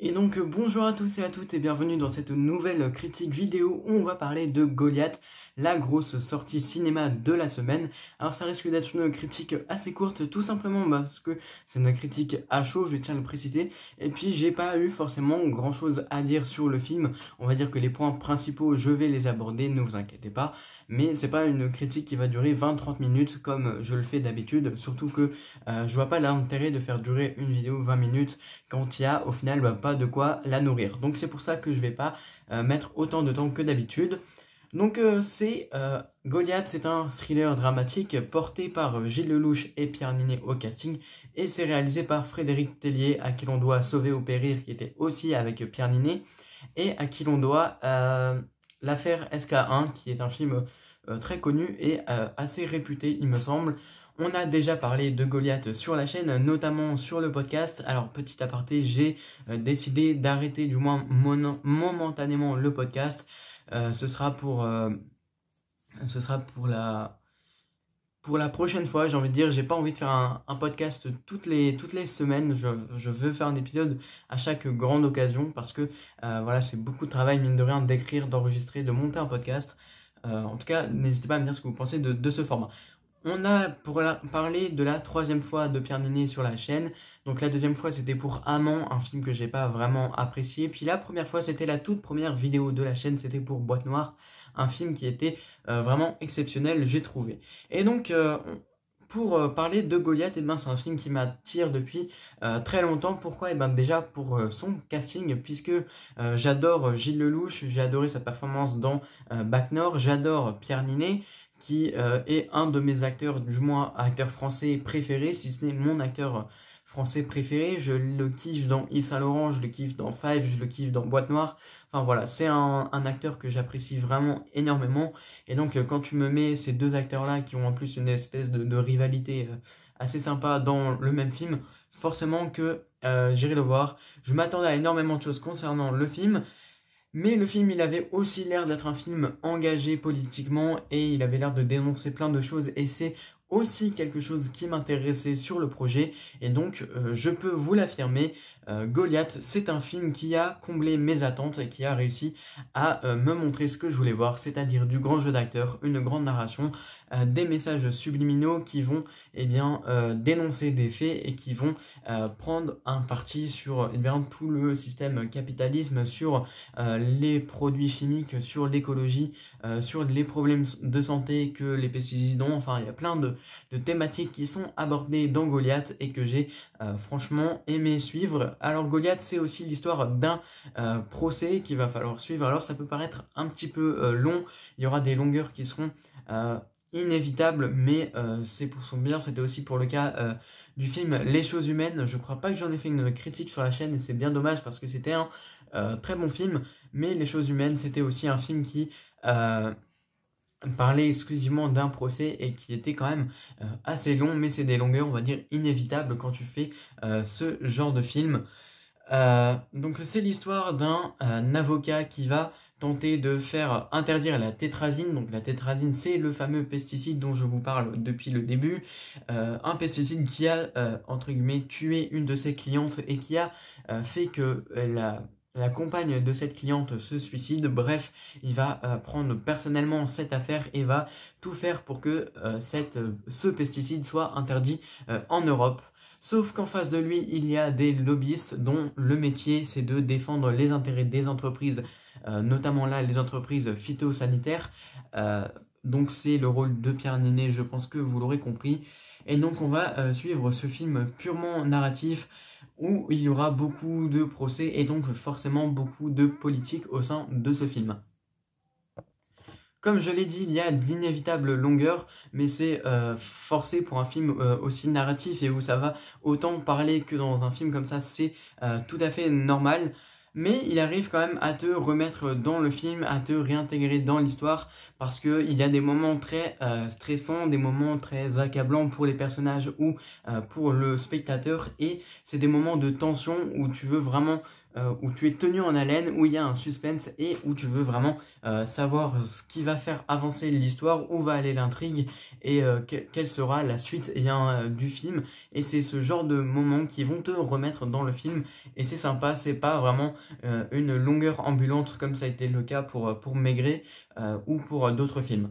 Et donc bonjour à tous et à toutes et bienvenue dans cette nouvelle critique vidéo où on va parler de Goliath, la grosse sortie cinéma de la semaine. Alors ça risque d'être une critique assez courte tout simplement parce que c'est une critique à chaud, je tiens à le préciser. Et puis j'ai pas eu forcément grand chose à dire sur le film, on va dire que les points principaux je vais les aborder, ne vous inquiétez pas. Mais c'est pas une critique qui va durer 20-30 minutes comme je le fais d'habitude, surtout que je vois pas l'intérêt de faire durer une vidéo 20 minutes quand il y a au final pas de quoi la nourrir. Donc c'est pour ça que je vais pas mettre autant de temps que d'habitude. Donc Goliath, c'est un thriller dramatique porté par Gilles Lelouch et Pierre Ninet au casting et c'est réalisé par Frédéric Tellier à qui l'on doit Sauver ou Périr qui était aussi avec Pierre Ninet et à qui l'on doit l'affaire SK1 qui est un film très connu et assez réputé il me semble. On a déjà parlé de Goliath sur la chaîne, notamment sur le podcast. Alors, petit aparté, j'ai décidé d'arrêter du moins momentanément le podcast. Ce sera pour la prochaine fois, j'ai envie de dire. J'ai pas envie de faire un podcast toutes les semaines. Je veux faire un épisode à chaque grande occasion parce que voilà, c'est beaucoup de travail, mine de rien, d'écrire, d'enregistrer, de monter un podcast. En tout cas, n'hésitez pas à me dire ce que vous pensez de ce format. On a parlé de la troisième fois de Pierre Ninet sur la chaîne. Donc la deuxième fois c'était pour Amant, un film que j'ai pas vraiment apprécié. Puis la première fois c'était la toute première vidéo de la chaîne, c'était pour Boîte Noire, un film qui était vraiment exceptionnel, j'ai trouvé. Et donc pour parler de Goliath, c'est un film qui m'attire depuis très longtemps. Pourquoi? Déjà pour son casting, puisque j'adore Gilles Lelouch, j'ai adoré sa performance dans Bac Nord, j'adore Pierre Ninet, qui est un de mes acteurs, du moins acteur français préféré, si ce n'est mon acteur français préféré. Je le kiffe dans Yves Saint Laurent, je le kiffe dans Five, je le kiffe dans Boîte Noire. Enfin voilà, c'est un acteur que j'apprécie vraiment énormément. Et donc quand tu me mets ces deux acteurs-là qui ont en plus une espèce de rivalité assez sympa dans le même film, forcément que j'irai le voir. Je m'attendais à énormément de choses concernant le film. Mais le film, il avait aussi l'air d'être un film engagé politiquement et il avait l'air de dénoncer plein de choses et c'est aussi quelque chose qui m'intéressait sur le projet et donc je peux vous l'affirmer, Goliath, c'est un film qui a comblé mes attentes et qui a réussi à me montrer ce que je voulais voir, c'est-à-dire du grand jeu d'acteur, une grande narration, des messages subliminaux qui vont dénoncer des faits et qui vont prendre un parti sur tout le système capitalisme, sur les produits chimiques, sur l'écologie, sur les problèmes de santé que les pesticides ont. Enfin, il y a plein de thématiques qui sont abordées dans Goliath et que j'ai franchement aimé suivre. Alors Goliath, c'est aussi l'histoire d'un procès qu'il va falloir suivre. Alors ça peut paraître un petit peu long, il y aura des longueurs qui seront inévitables, mais c'est pour son bien. C'était aussi pour le cas du film Les Choses Humaines. Je crois pas que j'en ai fait une critique sur la chaîne et c'est bien dommage parce que c'était un très bon film, mais Les Choses Humaines, c'était aussi un film qui parlait exclusivement d'un procès et qui était quand même assez long, mais c'est des longueurs, on va dire, inévitables quand tu fais ce genre de film. Donc c'est l'histoire d'un avocat qui va tenter de faire interdire la tétrazine. Donc la tétrazine, c'est le fameux pesticide dont je vous parle depuis le début. Un pesticide qui a, entre guillemets, tué une de ses clientes et qui a fait que la compagne de cette cliente se suicide. Bref, il va prendre personnellement cette affaire et va tout faire pour que ce pesticide soit interdit en Europe. Sauf qu'en face de lui, il y a des lobbyistes dont le métier, c'est de défendre les intérêts des entreprises, notamment là, les entreprises phytosanitaires. Donc c'est le rôle de Pierre Ninet, je pense que vous l'aurez compris. Et donc on va suivre ce film purement narratif, où il y aura beaucoup de procès et donc forcément beaucoup de politique au sein de ce film. Comme je l'ai dit, il y a d'inévitables longueurs, mais c'est forcé pour un film aussi narratif et où ça va autant parler que dans un film comme ça, c'est tout à fait normal. Mais il arrive quand même à te remettre dans le film, à te réintégrer dans l'histoire, parce qu'il y a des moments très stressants, des moments très accablants pour les personnages ou pour le spectateur, et c'est des moments de tension où tu veux vraiment où tu es tenu en haleine, où il y a un suspense et où tu veux vraiment savoir ce qui va faire avancer l'histoire, où va aller l'intrigue et quelle sera la suite du film. Et c'est ce genre de moments qui vont te remettre dans le film et c'est sympa, c'est pas vraiment une longueur ambulante comme ça a été le cas pour Maigret ou pour d'autres films.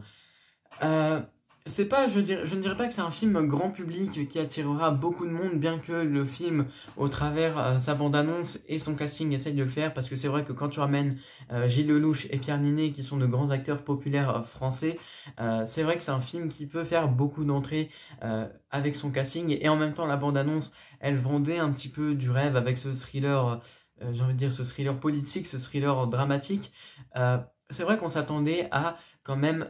C'est pas, je ne dirais pas que c'est un film grand public qui attirera beaucoup de monde, bien que le film, au travers sa bande-annonce et son casting, essaye de le faire, parce que c'est vrai que quand tu ramènes Gilles Lelouch et Pierre Ninet, qui sont de grands acteurs populaires français, c'est vrai que c'est un film qui peut faire beaucoup d'entrées avec son casting, et en même temps la bande-annonce, elle vendait un petit peu du rêve avec ce thriller, j'ai envie de dire ce thriller politique, ce thriller dramatique. C'est vrai qu'on s'attendait à quand même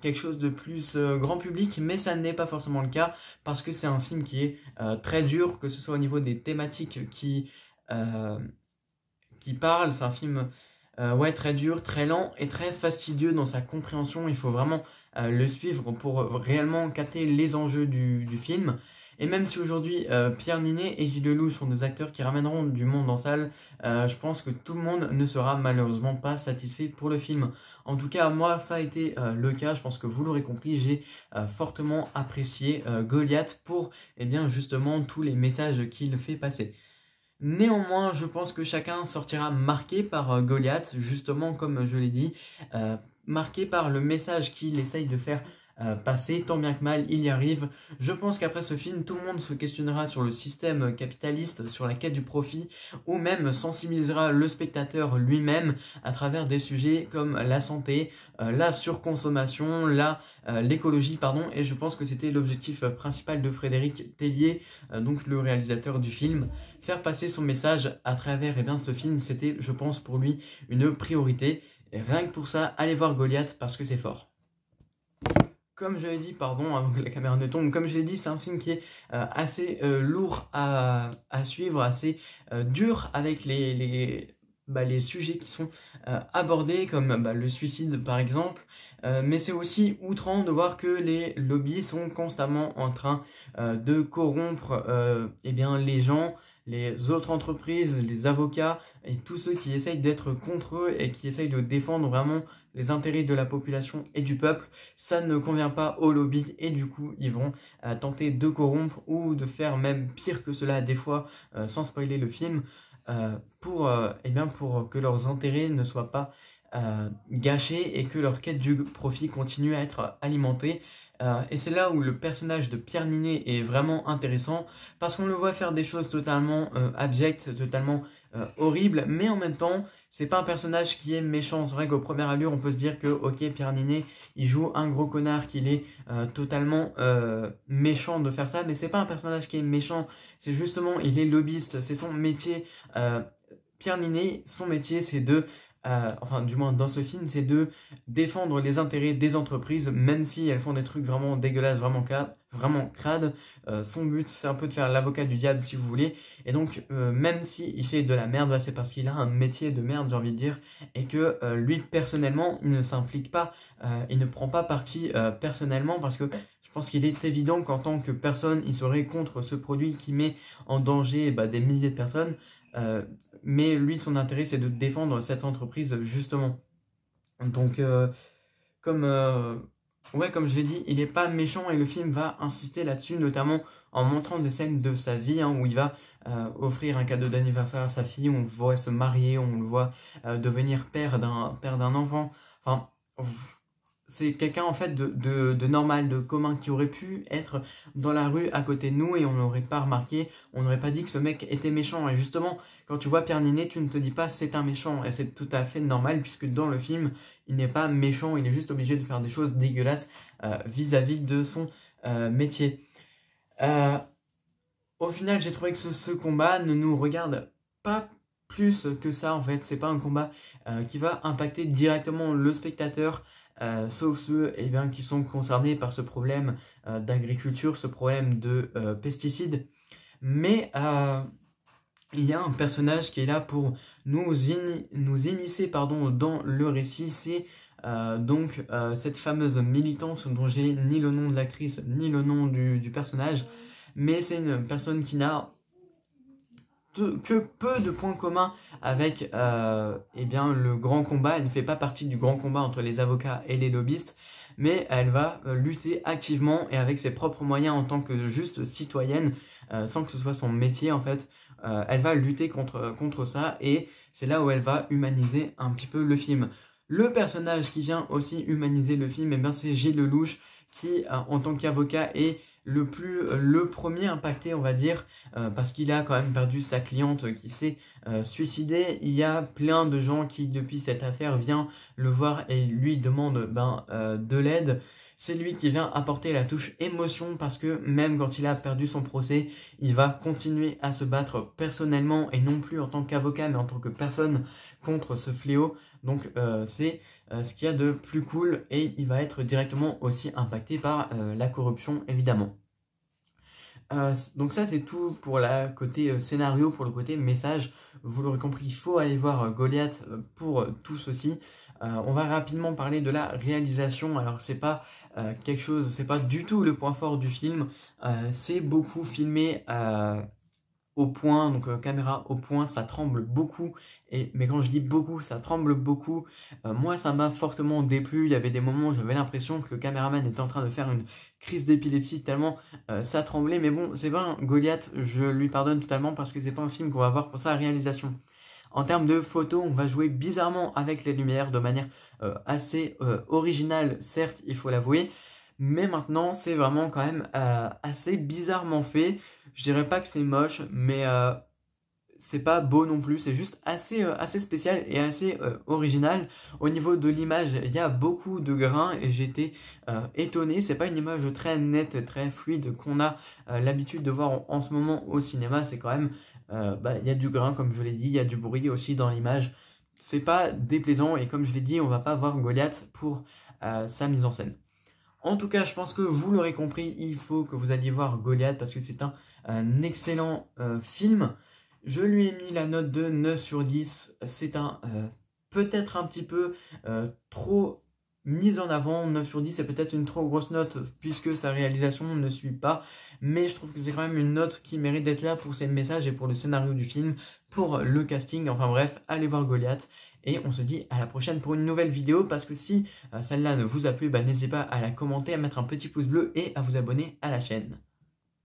quelque chose de plus grand public, mais ça n'est pas forcément le cas parce que c'est un film qui est très dur, que ce soit au niveau des thématiques qui parlent. C'est un film ouais, très dur, très lent et très fastidieux dans sa compréhension. Il faut vraiment le suivre pour réellement capter les enjeux du film. Et même si aujourd'hui Pierre Ninet et Gilles Lelouch sont des acteurs qui ramèneront du monde en salle, je pense que tout le monde ne sera malheureusement pas satisfait pour le film. En tout cas, moi, ça a été le cas. Je pense que vous l'aurez compris, j'ai fortement apprécié Goliath pour justement tous les messages qu'il fait passer. Néanmoins, je pense que chacun sortira marqué par Goliath, justement comme je l'ai dit, marqué par le message qu'il essaye de faire passer, tant bien que mal, il y arrive. Je pense qu'après ce film, tout le monde se questionnera sur le système capitaliste, sur la quête du profit, ou même sensibilisera le spectateur lui-même à travers des sujets comme la santé, la surconsommation, l'écologie, pardon, et je pense que c'était l'objectif principal de Frédéric Tellier, donc le réalisateur du film. Faire passer son message à travers ce film, c'était, je pense, pour lui, une priorité. Et rien que pour ça, allez voir Goliath parce que c'est fort. Comme je l'ai dit, pardon, avant que la caméra ne tombe, comme je l'ai dit, c'est un film qui est assez lourd à suivre, assez dur avec les sujets qui sont abordés, comme le suicide par exemple. Mais c'est aussi outrant de voir que les lobbies sont constamment en train de corrompre les gens, les autres entreprises, les avocats et tous ceux qui essayent d'être contre eux et qui essayent de défendre vraiment les intérêts de la population et du peuple. Ça ne convient pas aux lobbies et du coup ils vont tenter de corrompre ou de faire même pire que cela des fois sans spoiler le film pour que leurs intérêts ne soient pas gâchés et que leur quête du profit continue à être alimentée. Et c'est là où le personnage de Pierre Ninet est vraiment intéressant parce qu'on le voit faire des choses totalement abjectes, totalement horribles, mais en même temps c'est pas un personnage qui est méchant. C'est vrai qu'au premier allure on peut se dire que ok, Pierre Ninet il joue un gros connard, qu'il est totalement méchant de faire ça, mais c'est pas un personnage qui est méchant, c'est justement il est lobbyiste, c'est son métier. Pierre Ninet, son métier c'est de enfin du moins dans ce film, c'est de défendre les intérêts des entreprises, même si elles font des trucs vraiment dégueulasses, vraiment crades. Son but, c'est un peu de faire l'avocat du diable, si vous voulez. Et donc, même s'il fait de la merde, c'est parce qu'il a un métier de merde, j'ai envie de dire, et que lui, personnellement, il ne s'implique pas, il ne prend pas parti personnellement, parce que je pense qu'il est évident qu'en tant que personne, il serait contre ce produit qui met en danger des milliers de personnes. Mais lui, son intérêt, c'est de défendre cette entreprise, justement. Donc, comme je l'ai dit, il n'est pas méchant et le film va insister là-dessus, notamment en montrant des scènes de sa vie où il va offrir un cadeau d'anniversaire à sa fille, on le voit se marier, on le voit devenir père d'un enfant. Enfin, c'est quelqu'un en fait de normal, de commun, qui aurait pu être dans la rue à côté de nous et on n'aurait pas remarqué, on n'aurait pas dit que ce mec était méchant. Et justement, quand tu vois Pierre Ninet, tu ne te dis pas c'est un méchant, et c'est tout à fait normal puisque dans le film, il n'est pas méchant, il est juste obligé de faire des choses dégueulasses vis-à-vis de son métier. Au final, j'ai trouvé que ce combat ne nous regarde pas plus que ça en fait. C'est pas un combat qui va impacter directement le spectateur, sauf ceux qui sont concernés par ce problème d'agriculture, ce problème de pesticides. Mais il y a un personnage qui est là pour nous immiscer dans le récit. C'est cette fameuse militante dont j'ai ni le nom de l'actrice ni le nom du personnage. Mais c'est une personne qui que peu de points communs avec eh bien, le grand combat. Elle ne fait pas partie du grand combat entre les avocats et les lobbyistes, mais elle va lutter activement et avec ses propres moyens en tant que juste citoyenne, sans que ce soit son métier en fait. Elle va lutter contre ça et c'est là où elle va humaniser un petit peu le film. Le personnage qui vient aussi humaniser le film, eh bien, c'est Gilles Lelouch qui, en tant qu'avocat, est le premier impacté, on va dire, parce qu'il a quand même perdu sa cliente qui s'est suicidée. Il y a plein de gens qui, depuis cette affaire, viennent le voir et lui demandent de l'aide. C'est lui qui vient apporter la touche émotion parce que même quand il a perdu son procès, il va continuer à se battre personnellement et non plus en tant qu'avocat mais en tant que personne contre ce fléau. Donc c'est ce qu'il y a de plus cool et il va être directement aussi impacté par la corruption évidemment. Donc ça c'est tout pour le côté scénario, pour le côté message. Vous l'aurez compris, il faut aller voir Goliath pour tout ceci. On va rapidement parler de la réalisation. Alors c'est pas quelque chose, c'est pas du tout le point fort du film. C'est beaucoup filmé au point, donc caméra au point, ça tremble beaucoup. Mais quand je dis beaucoup, ça tremble beaucoup. Moi, ça m'a fortement déplu. Il y avait des moments où j'avais l'impression que le caméraman était en train de faire une crise d'épilepsie tellement ça tremblait. Mais bon, c'est pas un Goliath, je lui pardonne totalement parce que c'est pas un film qu'on va voir pour sa réalisation. En termes de photos, on va jouer bizarrement avec les lumières de manière assez originale, certes, il faut l'avouer. Mais maintenant, c'est vraiment quand même assez bizarrement fait. Je dirais pas que c'est moche, mais c'est pas beau non plus. C'est juste assez spécial et assez original. Au niveau de l'image, il y a beaucoup de grains et j'étais étonné. C'est pas une image très nette, très fluide qu'on a l'habitude de voir en ce moment au cinéma. C'est quand même, il y a du grain, comme je l'ai dit, il y a du bruit aussi dans l'image. C'est pas déplaisant et comme je l'ai dit, on va pas voir Goliath pour sa mise en scène. En tout cas, je pense que vous l'aurez compris, il faut que vous alliez voir Goliath parce que c'est un excellent film. Je lui ai mis la note de 9 sur 10. C'est peut-être un petit peu trop mis en avant. 9 sur 10, c'est peut-être une trop grosse note puisque sa réalisation ne suit pas. Mais je trouve que c'est quand même une note qui mérite d'être là pour ses messages et pour le scénario du film, pour le casting. Enfin bref, allez voir Goliath. Et on se dit à la prochaine pour une nouvelle vidéo, parce que si celle-là ne vous a plu, n'hésitez pas à la commenter, à mettre un petit pouce bleu et à vous abonner à la chaîne.